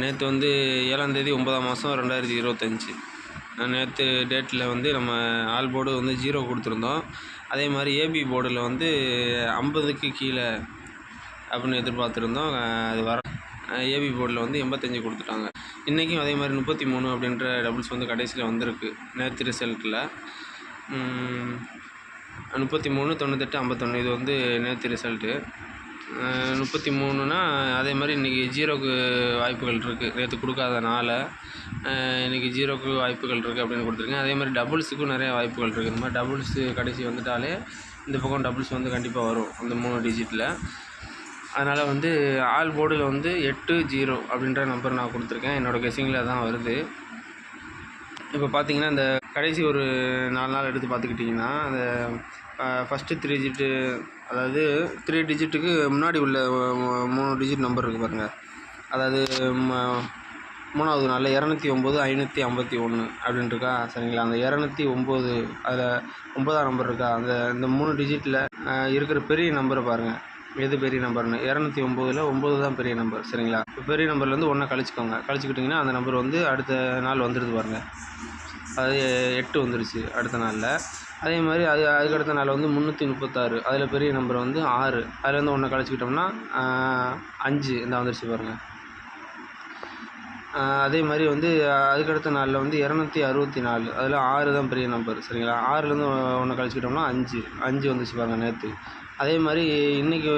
நேற்று வந்து 7ஆம் தேதி 9ஆம் மாதம் 2025 நேற்று டேட்டில் வந்து நம்ம ஆல் போர்டு வந்து 0 கொடுத்துருந்தோம். அதே மாதிரி ஏபி போர்டில் வந்து 50க்கு கீழே அப்படின்னு எதிர்பார்த்துருந்தோம். அது வர ஏபி போர்டில் வந்து 85 கொடுத்துட்டாங்க. இன்றைக்கும் அதே மாதிரி 33 அப்படின்ற டபுள்ஸ் வந்து கடைசியில் வந்திருக்கு நேற்று ரிசல்ட்டில். 33, 98, 51 இது வந்து நேற்று ரிசல்ட்டு. 33னா அதே மாதிரி இன்றைக்கி 0க்கு வாய்ப்புகள் இருக்குது. நேற்று கொடுக்காதனால இன்றைக்கி 0க்கு வாய்ப்புகள் இருக்குது அப்படின்னு கொடுத்துருக்கேன். அதே மாதிரி டபுள்ஸுக்கும் நிறைய வாய்ப்புகள் இருக்குது. இந்த மாதிரி டபுள்ஸு கடைசி வந்துட்டாலே இந்த பக்கம் டபுள்ஸ் வந்து கண்டிப்பாக வரும் அந்த 3 டிஜிட்டில். அதனால் வந்து ஆல் போர்டில் வந்து 80 அப்படின்ற நம்பர் நான் கொடுத்துருக்கேன். என்னோடய கெஸ்ஸிங்கில் தான் வருது. இப்போ பார்த்தீங்கன்னா இந்த கடைசி ஒரு 4 நாள் எடுத்து பார்த்துக்கிட்டிங்கன்னா அந்த ஃபஸ்ட்டு 3 டிஜிட்டு, அதாவது 3 டிஜிட்டுக்கு முன்னாடி உள்ள 3 டிஜிட் நம்பர் இருக்குது பாருங்கள். அதாவது 3வது நாளில் 209, 551 அப்படின்னு இருக்கா, சரிங்களா? அந்த 209 அதில் 9ஆம் நம்பர் இருக்கா, இந்த 3 டிஜிட்டில் இருக்கிற பெரிய நம்பரை பாருங்கள். எது பெரிய நம்பர்னு 209ல் 9 தான் பெரிய நம்பர், சரிங்களா? இப்போ பெரிய நம்பர்லேருந்து 1 கழிச்சிக்கிட்டிங்கன்னா அந்த நம்பர் வந்து அடுத்த நாள் வந்துடுது பாருங்கள். அது 8 வந்துருச்சு அடுத்த நாளில். அதே மாதிரி அதுக்கடுத்த நாள் வந்து 336, அதில் பெரிய நம்பர் வந்து 6, அதுலேருந்து 1 கழிச்சிக்கிட்டோம்னா 5 இந்த வந்துருச்சு பாருங்கள். அதே மாதிரி வந்து அதுக்கடுத்த நாளில் வந்து 264, அதில் 6 தான் பெரிய நம்பர், சரிங்களா? 6லேருந்து 1 கழிச்சிக்கிட்டோம்னா 5 வந்துச்சு பாருங்கள் நேற்று. அதே மாதிரி இன்றைக்கி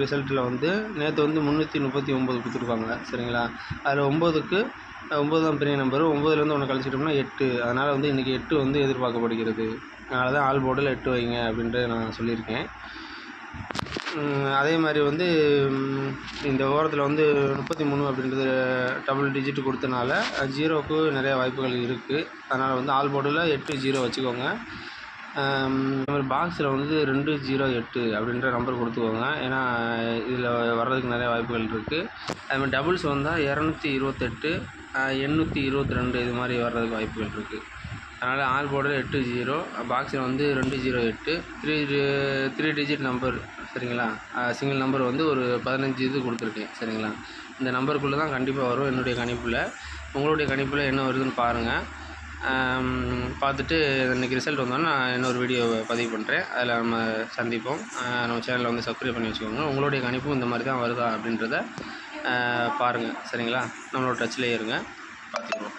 ரிசல்ட்டில் வந்து நேற்று வந்து 339 கொடுத்துருக்காங்க, சரிங்களா? அதில் 9 தான் பெரிய நம்பர். 9லேருந்து 1 கழிச்சிட்டோம்னா 8. அதனால் வந்து இன்றைக்கி 8 வந்து எதிர்பார்க்கப்படுகிறது. அதனால தான் ஆல் போர்டில் 8 வைங்க அப்படின்ட்டு நான் சொல்லியிருக்கேன். அதே மாதிரி வந்து இந்த ஓரத்தில் வந்து 33 அப்படின்றது டபுள் டிஜிட் கொடுத்தனால 0க்கு நிறைய வாய்ப்புகள் இருக்குது. அதனால் வந்து ஆல் போர்டில் 80 வச்சுக்கோங்க. இந்த மாதிரி பாக்ஸில் வந்து 208 அப்படின்ற நம்பர் கொடுத்துக்கோங்க. ஏன்னா இதில் வர்றதுக்கு நிறைய வாய்ப்புகள் இருக்குது. அது மாதிரி டபுள்ஸ் வந்தால் 228, 822 இது மாதிரி வர்றதுக்கு வாய்ப்புகள் இருக்குது. அதனால் ஆல் போர்டில் 80, பாக்ஸில் வந்து 208, 3 டிஜிட் நம்பர், சரிங்களா? சிங்கிள் நம்பர் வந்து ஒரு 15 இது கொடுத்துருக்கேன், சரிங்களா? இந்த நம்பருக்குள்ளே தான் கண்டிப்பாக வரும் என்னுடைய கணிப்பில். உங்களுடைய கணிப்பில் என்ன வருதுன்னு பாருங்கள். பார்த்துட்டு இன்றைக்கி ரிசல்ட் வந்தோன்னா நான் இன்னொரு வீடியோ பதிவு பண்ணுறேன். அதில் நம்ம சந்திப்போம். நம்ம சேனலை வந்து சப்ஸ்கிரைப் பண்ணி வச்சுக்கோங்க. உங்களுடைய கணிப்பும் இந்த மாதிரி தான் வருதா அப்படின்றத பாருங்கள், சரிங்களா? நம்மளோட டச்சிலே இருங்க, பார்த்துக்குவோம்.